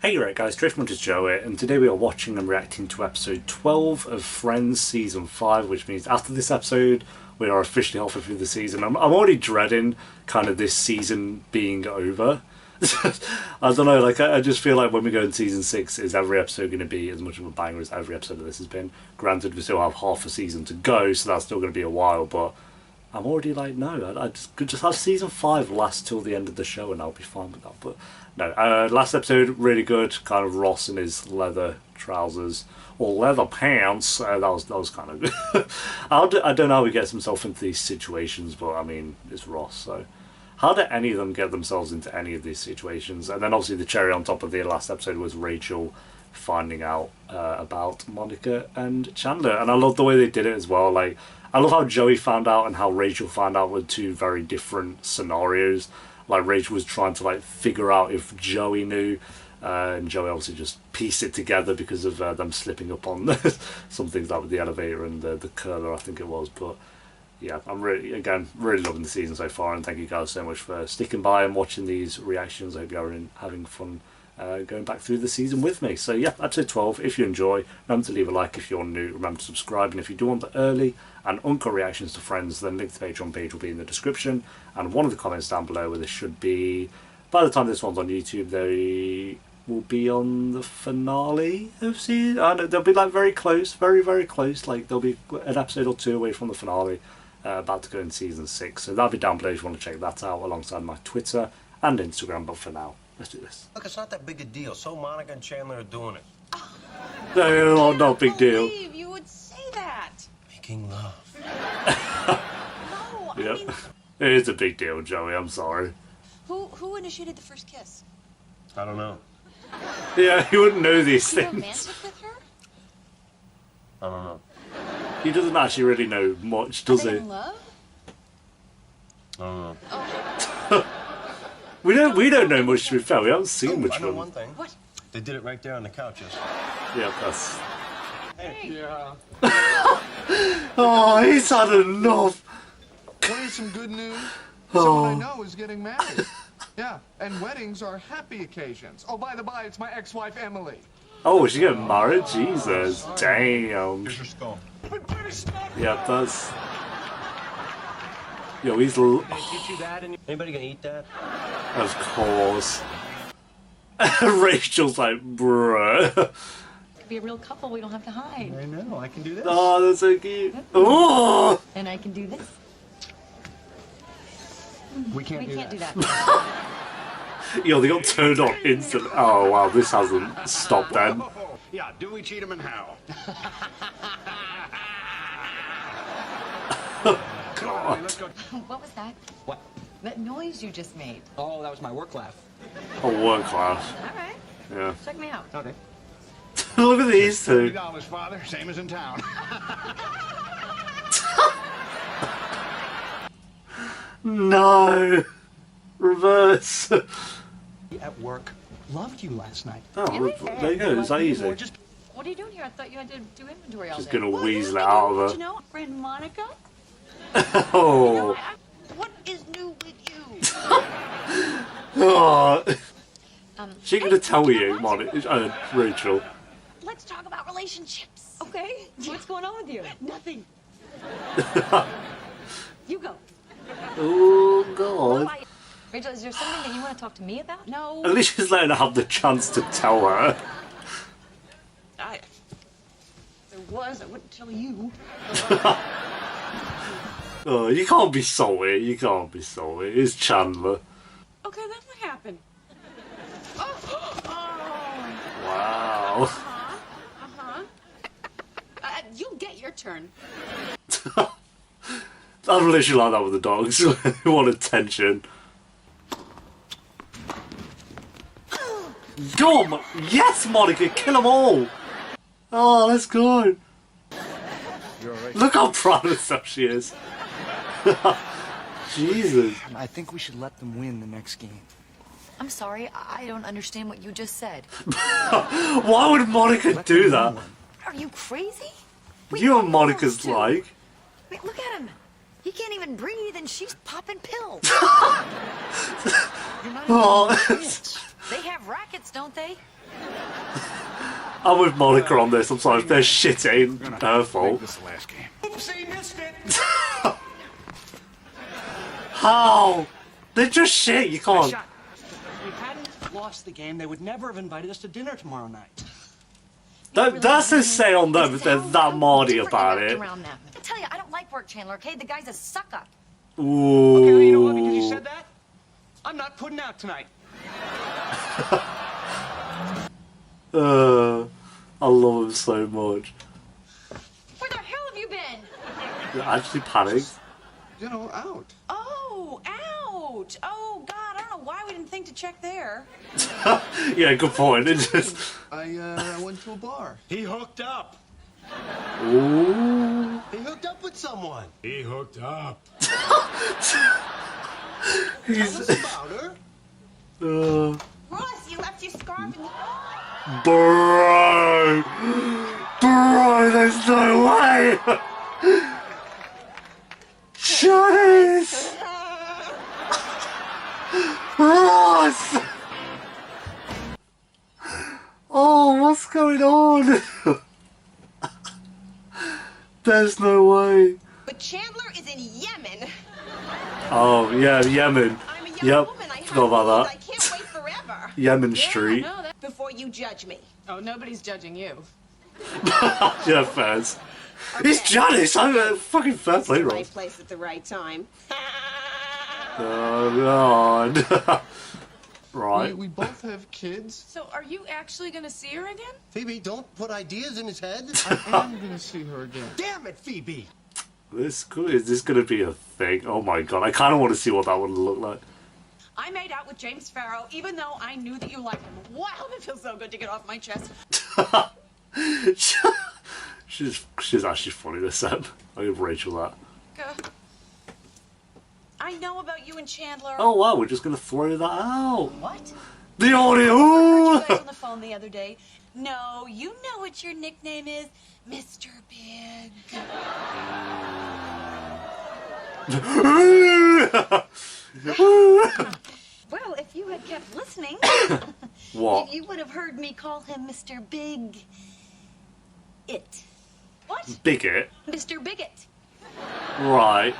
Hey right guys, Driftman is Joe here, and today we are watching and reacting to episode 12 of Friends Season 5, which means after this episode we are officially halfway through the season. I'm already dreading kind of this season being over. I don't know, like I just feel like when we go in Season 6, is every episode going to be as much of a banger as every episode of this has been? Granted, we still have half a season to go, so that's still going to be a while, but I'm already like, no, I just could just have Season 5 last till the end of the show and I'll be fine with that. But no, last episode, really good. Kind of Ross in his leather trousers or leather pants. That was kind of good. I don't know how he gets himself into these situations, but I mean, it's Ross, so how did any of them get themselves into any of these situations? And then obviously the cherry on top of the last episode was Rachel finding out about Monica and Chandler, and I love the way they did it as well. Like, I love how Joey found out and how Rachel found out were two very different scenarios. Like, Rachel was trying to like figure out if Joey knew, and Joey obviously just pieced it together because of them slipping up on some things like with the elevator and the curler, I think it was. But yeah, I'm really loving the season so far, and thank you guys so much for sticking by and watching these reactions. I hope you're having fun going back through the season with me. So yeah, episode 12, if you enjoy, remember to leave a like. If you're new, remember to subscribe, and if you do want the early and uncut reactions to Friends, then link to the Patreon page will be in the description, and one of the comments down below where this should be, by the time this one's on YouTube, they will be on the finale of season. I know they'll be like very close, very close, like they'll be an episode or two away from the finale, about to go in season 6, so that'll be down below if you want to check that out alongside my Twitter and Instagram. But for now, let's do this. Look, it's not that big a deal. So Monica and Chandler are doing it. No, not a big deal. You would say that. Making love. No, Yep. I mean, It is a big deal, Joey, I'm sorry. who initiated the first kiss? I don't know. Yeah, he wouldn't know these You things. romantic with her? I don't know. He doesn't actually really know much, does Are they he? in love? I don't know. Oh, We don't know much, to be fair. We haven't seen Oh, much I of know them. one thing. what? They did it right there on the couches. Yeah, that's... Hey. Yeah. Oh, he's had enough. Want to some good news? Someone I know is getting married. Yeah, and weddings are happy occasions. Oh, by the by, it's my ex-wife, Emily. Oh, she getting married? Jesus. Damn. Here's your skull. Yeah, that's... Yo, he's... Get you that? Anybody gonna eat that? Of course. Rachel's like, bruh. Could be a real couple. We don't have to hide. I know. I can do this. Oh, that's so cute. Oh! And I can do this. We can't We can't do that. Yo, they got turned on instantly. Oh, wow, this hasn't stopped then. Yeah, do we cheat him and how? God. Let's go. What was that? What? That noise you just made. Oh, that was my work laugh. Oh, work class. All right. Yeah. Check me out. Okay. Look at these two. $30, Father, same as in town. No. Reverse. At work, loved you last night. Oh, Really? there you go. It's that easy. Just What are you doing here? I thought you had to do inventory all Just day. gonna Well, weasel it you out know, of you her. know, friend Monica, Oh. what is new with you? Oh. She hey, gonna tell you know you, what? Monica, Rachel. Let's talk about relationships. Okay. What's going on with you? Nothing. You go. Oh, God. Why- Rachel, is there something that you want to talk to me about? No. At least she's letting her have the chance to tell her. If there was, I wouldn't tell you. Oh, you can't be salty. You can't be salty. It's Chandler. Okay, then what happened? Oh. Wow. Uh-huh. You'll get your turn. I'm literally like that with the dogs. They want attention. Go on! Yes, Monica! Kill them all! Oh, let's go! Look how proud of herself she is. Jesus. I think we should let them win the next game. I'm sorry. I don't understand what you just said. Why would Monica do that? Are you crazy? You know what Monica's like. Wait, look at him. He can't even breathe, and she's popping pills. Oh. They have rackets, don't they? I'm with Monica on this. I'm sorry if they're shit, it ain't her fault. This last game. Oopsie, missed it. How? They're just shit. You can't. If we hadn't lost the game, they would never have invited us to dinner tomorrow night. That's a say on them if they're that mardy about it. I tell you, I don't like work, Chandler, okay? The guy's a suck-up. Ooh. Okay, well, you know what? Because you said that, I'm not putting out tonight. I love him so much. Where the hell have you been? You're actually panicked. You know, out. Oh, ouch. Oh, God, I don't know why we didn't think to check there. Yeah, good point. It just. I went to a bar. He hooked up. Ooh. He hooked up with someone. He hooked up. He's. About her. Ross, you left your scarf in Bro! Bro, there's no way! Janice! Ross! Oh, what's going on? There's no way. But Chandler is in Yemen. Oh, yeah, Yemen. I'm a young Yep, woman. I have forgot about rules. that. I can't wait forever. Yemen Street. Yeah, I know that. Before you judge me. Oh, nobody's judging you. Yeah, fairs. It's Janice! I'm a fucking fair play, The right Ross. place at the right time. Oh, God. Right. We both have kids. So are you actually going to see her again? Phoebe, don't put ideas in his head. I am gonna see her again. Damn it, Phoebe. Is this going to be a thing? Oh my god, I kind of want to see what that would look like. I made out with James Farrow, even though I knew that you liked him. Wow, it feels so good to get off my chest. she's actually funny, this ep. I'll give Rachel that. I know about you and Chandler. Oh wow, we're just going to throw that out. What? The I audio! heard you guys on the phone the other day. No, you know what your nickname is, Mr. Big. Well, if you had kept listening, What? you would have heard me call him Mr. Big. It. What? Bigot? Mr. Bigot. Right.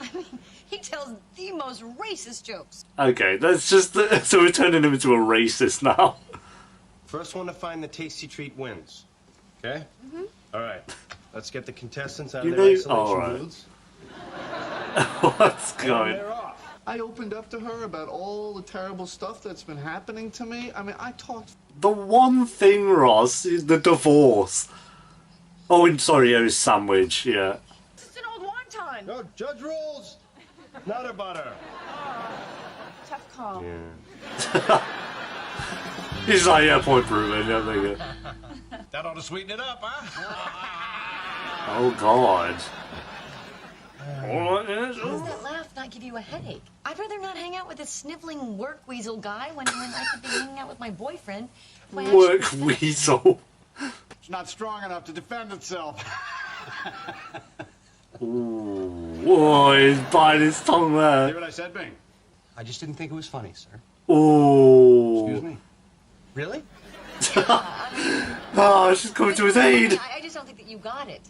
I mean, he tells the most racist jokes. Okay, that's just... So we're turning him into a racist now. First one to find the tasty treat wins. Okay? Mm-hmm. All right. Let's get the contestants out You of their know- isolation all right. booths. What's And going... they're off. I opened up to her about all the terrible stuff that's been happening to me. I mean, I talked. The one thing, Ross, is the divorce. Oh, and sorry, it was sandwich, yeah. It's an old wonton. No, judge rules. Nutter butter. Tough call. Yeah. He's like, yeah, point proven, yeah, there you go. That ought to sweeten it up, huh? Oh, God. How does that laugh not give you a headache? I'd rather not hang out with this sniveling work weasel guy when I could be hanging out with my boyfriend. if I actually Work was- weasel. It's not strong enough to defend itself. Ooh. Oh, he's biting his tongue Hear there. what I said, Bing? I just didn't think it was funny, sir. Ooh. Excuse me. Really? Oh, she's coming to his aid. I just don't think that you got it.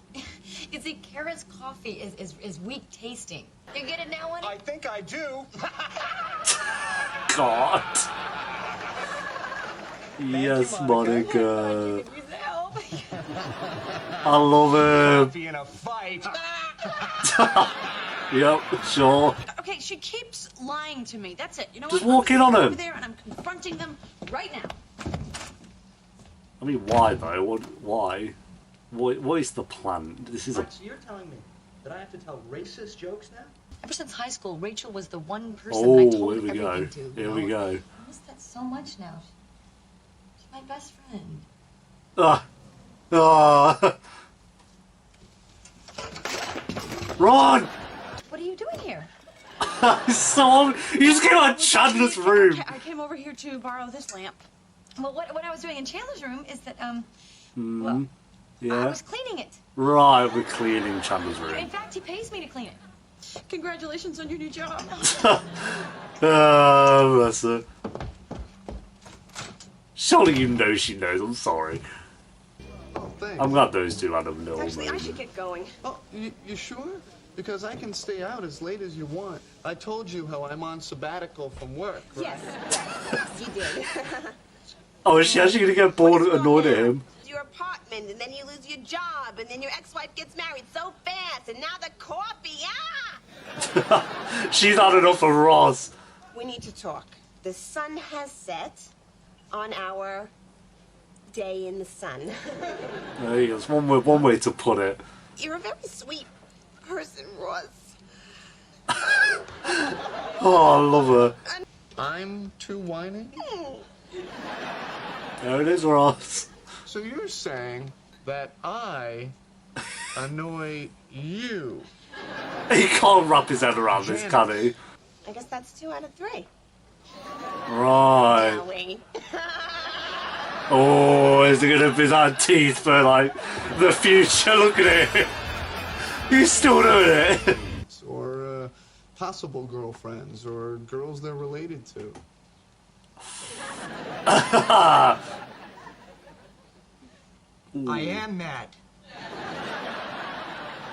You see, Kara's coffee is weak tasting. You get it now, honey? I think I do. God. Yes, Monica. I love him. Be in a fight. Yep, sure. Okay, she keeps lying to me. That's it. You know Just what? walk in I'm on over him. there and I'm confronting them right now. I mean, why though? Why? What is the plan? This is a... So you're telling me that I have to tell racist jokes now? Ever since high school, Rachel was the one person I Oh, told here we go. everything to. Here we go. I miss that so much now. She's my best friend. Ah. Ah. Ron! What are you doing here? So, you just came out of Chandler's room. I came over here to borrow this lamp. Well, what I was doing in Chandler's room is that, I Yeah. was cleaning it. Right, we're cleaning Chandler's In room. fact, he pays me to clean it. Congratulations on your new job. Oh, bless her. Surely you know she knows. I'm sorry. Oh, thanks. I'm glad those two had a little Actually, I moment. should get going. Oh, you sure? Because I can stay out as late as you want. I told you how I'm on sabbatical from work, right? Yes, you did. Oh, is she actually going to get bored and annoyed at him? Your apartment, and then you lose your job, and then your ex-wife gets married so fast, and now the coffee, She's had enough of Ross. We need to talk. The sun has set on our day in the sun. There you go. It's one way to put it. You're a very sweet person, Ross. Oh, I love her. I'm too whining? There it is, Ross. So you're saying that I annoy you? He can't wrap his head around this, can he? I guess that's 2 out of 3. Right. Joey. Oh, is he gonna be that teeth for like the future? Look at it. He's still doing it. Or possible girlfriends, or girls they're related to. I am mad.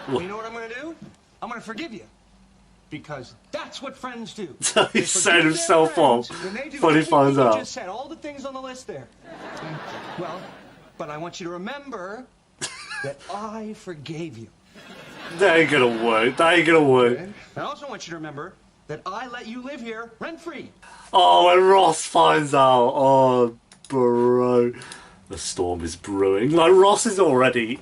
Well, you know what I'm going to do? I'm going to forgive you. Because that's what friends do. He set himself up when he finds out. You just said all the things on the list there. Well, but I want you to remember that I forgave you. That ain't gonna work. That ain't gonna work. I also want you to remember that I let you live here rent-free. Oh, when Ross finds out. Oh, bro. The storm is brewing. Like, Ross is already...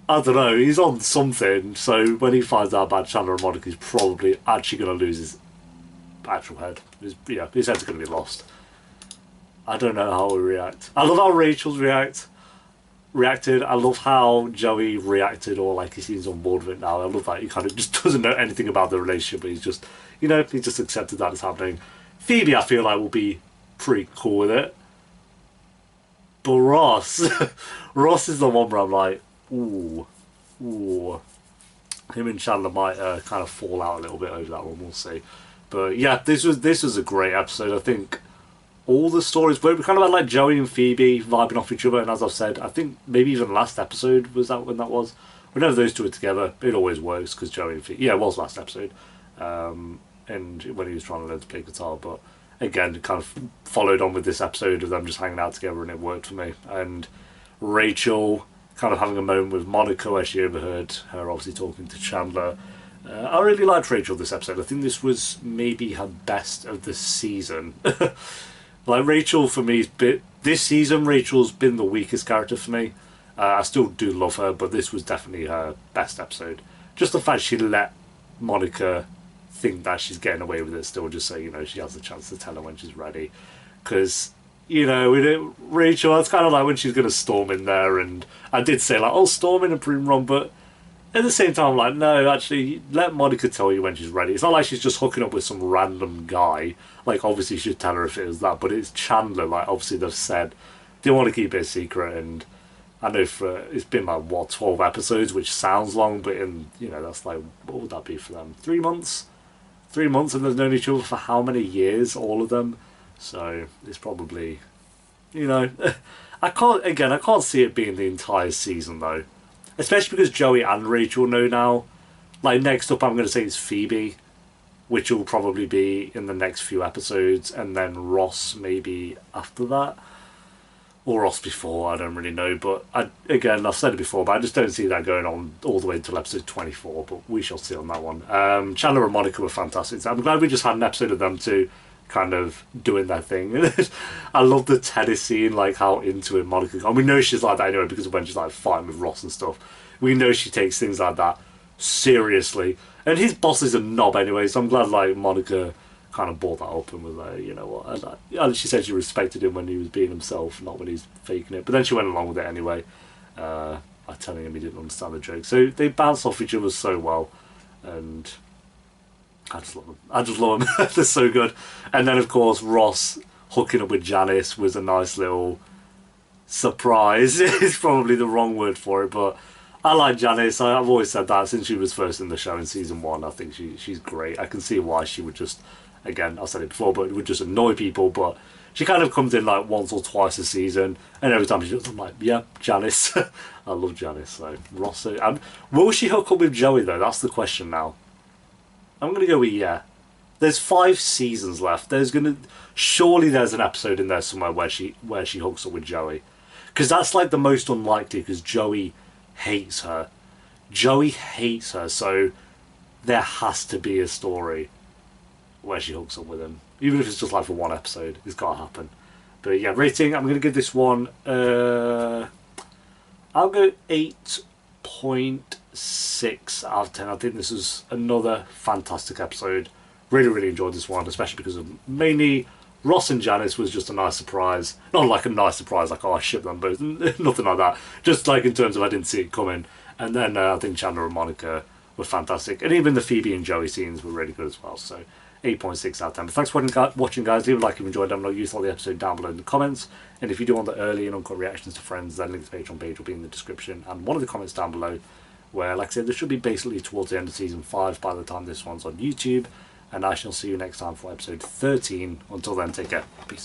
I don't know, he's on something, so when he finds out about Chandler and Monica, he's probably actually going to lose his actual head. His head's going to be lost. I don't know how he'll react. I love how Rachel's reacted. I love how Joey reacted, or like he seems on board with it now. I love that he kind of just doesn't know anything about the relationship, but he's just, he just accepted that it's happening. Phoebe, I feel like, will be pretty cool with it. But Ross, Ross is the one where I'm like, ooh. Him and Chandler might kind of fall out a little bit over that one. We'll see. But yeah, this was a great episode. I think all the stories, we kind of had like Joey and Phoebe vibing off each other, and as I've said, I think maybe even last episode was that when that was. Whenever those two are together, it always works because Joey and Phoebe. Yeah, it was last episode, and when he was trying to learn to play guitar, but again, kind of followed on with this episode of them just hanging out together, and it worked for me. And Rachel kind of having a moment with Monica where she overheard her obviously talking to Chandler. I really liked Rachel this episode. I think this was maybe her best of the season. Like, Rachel for me, this season Rachel's been the weakest character for me. I still do love her, but this was definitely her best episode. Just the fact she let Monica think that she's getting away with it still, just so, she has the chance to tell her when she's ready. Because, Rachel, that's kind of like when she's going to storm in there, and I did say, like, oh, storm in and prove me wrong, but at the same time, I'm like, no, actually, let Monica tell you when she's ready. It's not like she's just hooking up with some random guy. Like, obviously, you should tell her if it was that, but it's Chandler. Like, obviously, they've said they want to keep it a secret, and I know it's been like, 12 episodes, which sounds long, but that's like, what would that be for them? 3 months? 3 months, and they've known each other for how many years, all of them? So, it's probably, I can't see it being the entire season, though. Especially because Joey and Rachel know now. Like, next up, I'm going to say it's Phoebe, which will probably be in the next few episodes, and then Ross maybe after that. Or Ross before, I don't really know. But, I've said it before, but I just don't see that going on all the way until episode 24, but we shall see on that one. Chandler and Monica were fantastic. So I'm glad we just had an episode of them two kind of doing their thing. I love the tennis scene, like how into it Monica got. And we know she's like that anyway because of when she's like fighting with Ross and stuff. We know she takes things like that seriously. And his boss is a knob anyway, so I'm glad like Monica kind of brought that up and was like, you know what, and she said she respected him when he was being himself, not when he's faking it. But then she went along with it anyway, by telling him he didn't understand the joke. So they bounce off each other so well, and I just love them. They're so good. And then, of course, Ross hooking up with Janice was a nice little surprise. It's probably the wrong word for it, but I like Janice. I've always said that since she was first in the show in season 1. I think she's great. I can see why she would just, again, I've said it before, but it would just annoy people, but She kind of comes in like once or twice a season, and every time she does, I'm like, yeah, Janice. I love Janice. So Ross, will she hook up with Joey though? That's the question now. I'm gonna go with yeah. There's 5 seasons left. Surely there's an episode in there somewhere where she hooks up with Joey, because that's like the most unlikely, because Joey hates her. Joey hates her, so there has to be a story where she hooks up with him, even if it's just like for one episode. It's gotta happen. But yeah, rating, I'm gonna give this one I'll go 8.6 out of 10. I think this is another fantastic episode. Really enjoyed this one, especially because of mainly Ross and Janice was just a nice surprise. Not like a nice surprise, like, oh, I ship them both. Nothing like that. Just like in terms of I didn't see it coming. And then I think Chandler and Monica were fantastic. And even the Phoebe and Joey scenes were really good as well. So 8.6 out of 10. But thanks for watching, guys. Leave a like if you enjoyed. Let me know what you thought of the episode down below in the comments. And if you do want the early and uncut reactions to Friends, then link to the Patreon page will be in the description. And one of the comments down below, where, like I said, this should be basically towards the end of season 5 by the time this one's on YouTube. And I shall see you next time for episode 13. Until then, take care. Peace.